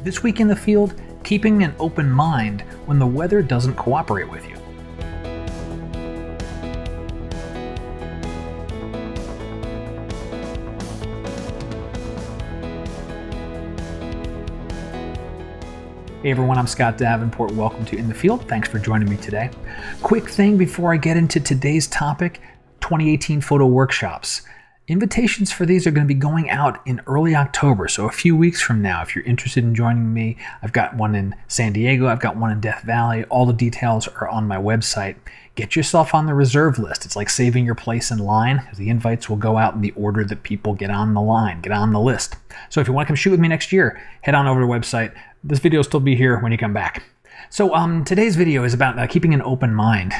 This week in the field, keeping an open mind when the weather doesn't cooperate with you. Hey everyone, I'm Scott Davenport. Welcome to In the Field. Thanks for joining me today. Quick thing before I get into today's topic, 2018 photo workshops. Invitations for these are going to be going out in early October, so a few weeks from now. If you're interested in joining me, I've got one in San Diego, I've got one in Death Valley. All the details are on my website. Get yourself on the reserve list. It's like saving your place in line, because the invites will go out in the order that people get on the line, get on the list. So if you want to come shoot with me next year, head on over to the website. This video will still be here when you come back. So today's video is about keeping an open mind.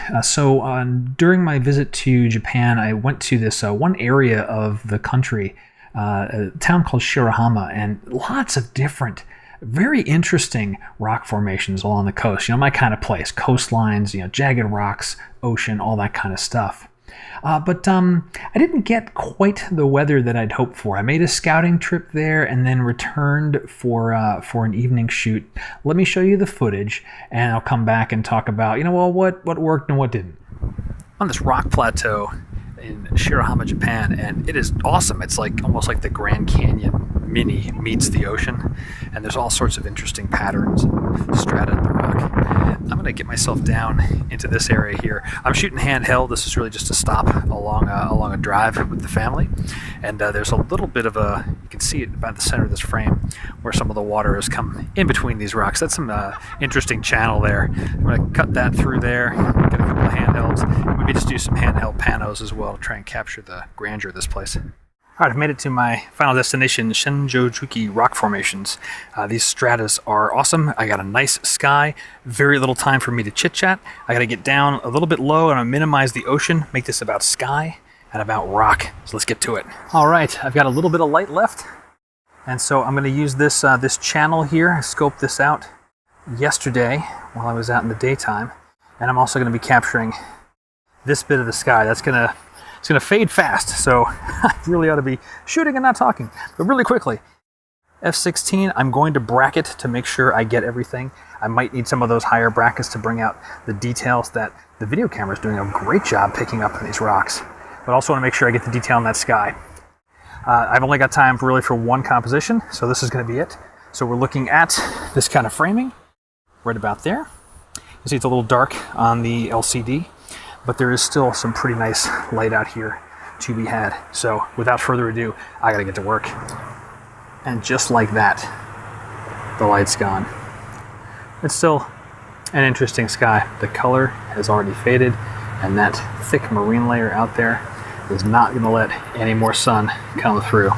During my visit to Japan, I went to this one area of the country, a town called Shirahama, and lots of different, very interesting rock formations along the coast. You know, my kind of place, coastlines, jagged rocks, ocean, all that kind of stuff. But I didn't get quite the weather that I'd hoped for. I made a scouting trip there and then returned for an evening shoot. Let me show you the footage, and I'll come back and talk about, what worked and what didn't. On this rock plateau in Shirahama, Japan, and it is awesome. It's like almost like the Grand Canyon mini meets the ocean, and there's all sorts of interesting patterns and strata in the rock. I'm going to get myself down into this area here. I'm shooting handheld. This is really just a stop along a drive with the family, and there's a little bit of you can see it about the center of this frame where some of the water has come in between these rocks. That's some interesting channel there. I'm going to cut that through there, get a couple of handhelds, and maybe just do some handheld panos as well to try and capture the grandeur of this place. All right, I've made it to my final destination, Senjojiki Rock Formations. These stratas are awesome. I got a nice sky, very little time for me to chit-chat. I got to get down a little bit low and minimize the ocean, make this about sky and about rock. So let's get to it. All right, I've got a little bit of light left, and so I'm going to use this channel here. I scoped this out yesterday while I was out in the daytime, and I'm also going to be capturing this bit of the sky. It's going to fade fast, so I really ought to be shooting and not talking. But really quickly, f/16, I'm going to bracket to make sure I get everything. I might need some of those higher brackets to bring out the details that the video camera is doing a great job picking up in these rocks. But also want to make sure I get the detail in that sky. I've only got time for one composition, so this is going to be it. So we're looking at this kind of framing, right about there. You see it's a little dark on the LCD, but there is still some pretty nice light out here to be had. So without further ado, I gotta get to work. And just like that, the light's gone. It's still an interesting sky. The color has already faded, and that thick marine layer out there is not gonna let any more sun come through.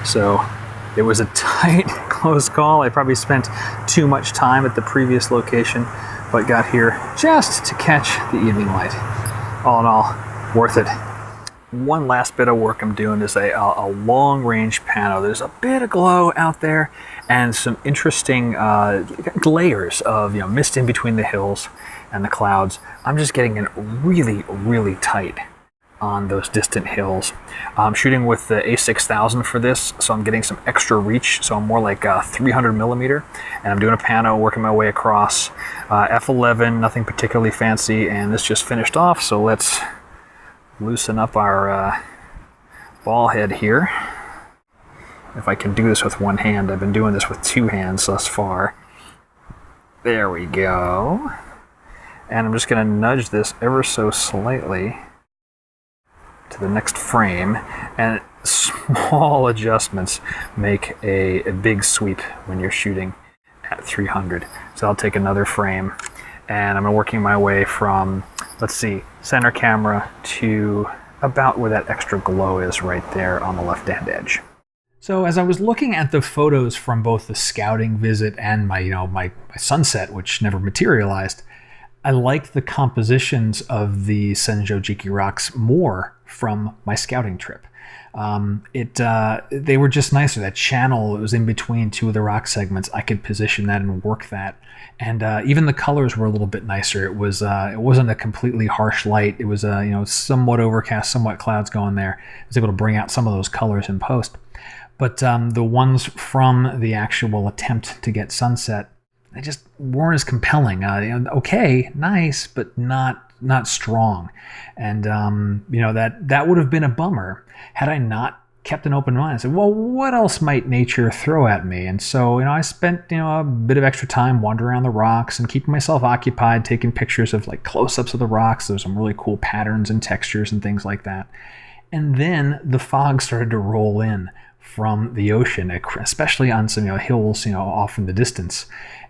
So it was a tight, close call. I probably spent too much time at the previous location, but got here just to catch the evening light. All in all, worth it. One last bit of work I'm doing is a long-range pano. There's a bit of glow out there and some interesting layers of mist in between the hills and the clouds. I'm just getting in really, really tight on those distant hills. I'm shooting with the A6000 for this, so I'm getting some extra reach, so I'm more like 300 millimeter, and I'm doing a pano, working my way across. F11, nothing particularly fancy, and this just finished off, so let's loosen up our ball head here. If I can do this with one hand. I've been doing this with two hands thus far. There we go. And I'm just going to nudge this ever so slightly to the next frame, and small adjustments make a big sweep when you're shooting at 300. So I'll take another frame, and I'm working my way from, let's see, center camera to about where that extra glow is right there on the left-hand edge. So as I was looking at the photos from both the scouting visit and my sunset, which never materialized, I liked the compositions of the Senjojiki Rocks more from my scouting trip. They were just nicer. That channel, it was in between two of the rock segments. I could position that and work that. And even the colors were a little bit nicer. It wasn't a completely harsh light. It was somewhat overcast, somewhat clouds going there. I was able to bring out some of those colors in post. But the ones from the actual attempt to get sunset, they just weren't as compelling. Okay, nice, but not strong. And that would have been a bummer had I not kept an open mind. I said, well, what else might nature throw at me? And so, I spent, a bit of extra time wandering around the rocks and keeping myself occupied, taking pictures of like close-ups of the rocks. There's some really cool patterns and textures and things like that. And then the fog started to roll in from the ocean, especially on some hills, off in the distance.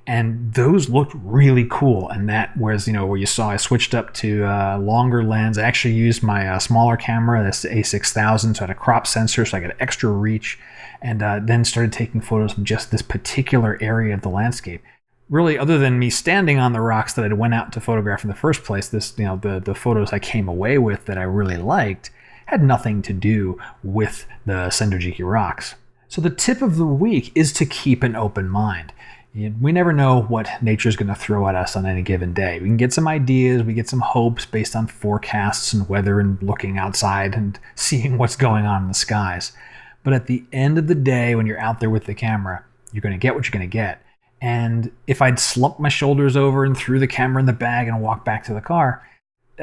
And those looked really cool. And that was, where you saw I switched up to longer lens. I actually used my smaller camera, that's the A6000, so I had a crop sensor, so I got extra reach, and then started taking photos of just this particular area of the landscape. Really, other than me standing on the rocks that I went out to photograph in the first place, the photos I came away with that I really liked had nothing to do with the Senjojiki Rocks. So the tip of the week is to keep an open mind. We never know what nature's going to throw at us on any given day. We can get some ideas, we get some hopes based on forecasts and weather and looking outside and seeing what's going on in the skies. But at the end of the day, when you're out there with the camera, you're going to get what you're going to get. And if I'd slumped my shoulders over and threw the camera in the bag and walked back to the car,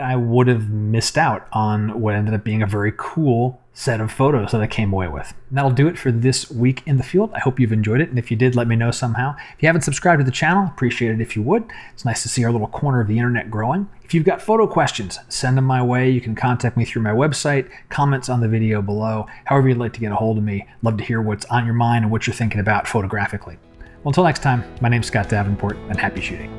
I would have missed out on what ended up being a very cool set of photos that I came away with. And that'll do it for this week in the field. I hope you've enjoyed it, and if you did, let me know somehow. If you haven't subscribed to the channel, appreciate it if you would. It's nice to see our little corner of the internet growing. If you've got photo questions, send them my way. You can contact me through my website, comments on the video below, however you'd like to get a hold of me. Love to hear what's on your mind and what you're thinking about photographically. Well, until next time, my name's Scott Davenport, and happy shooting.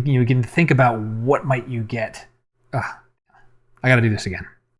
You can think about what might you get. I got to do this again.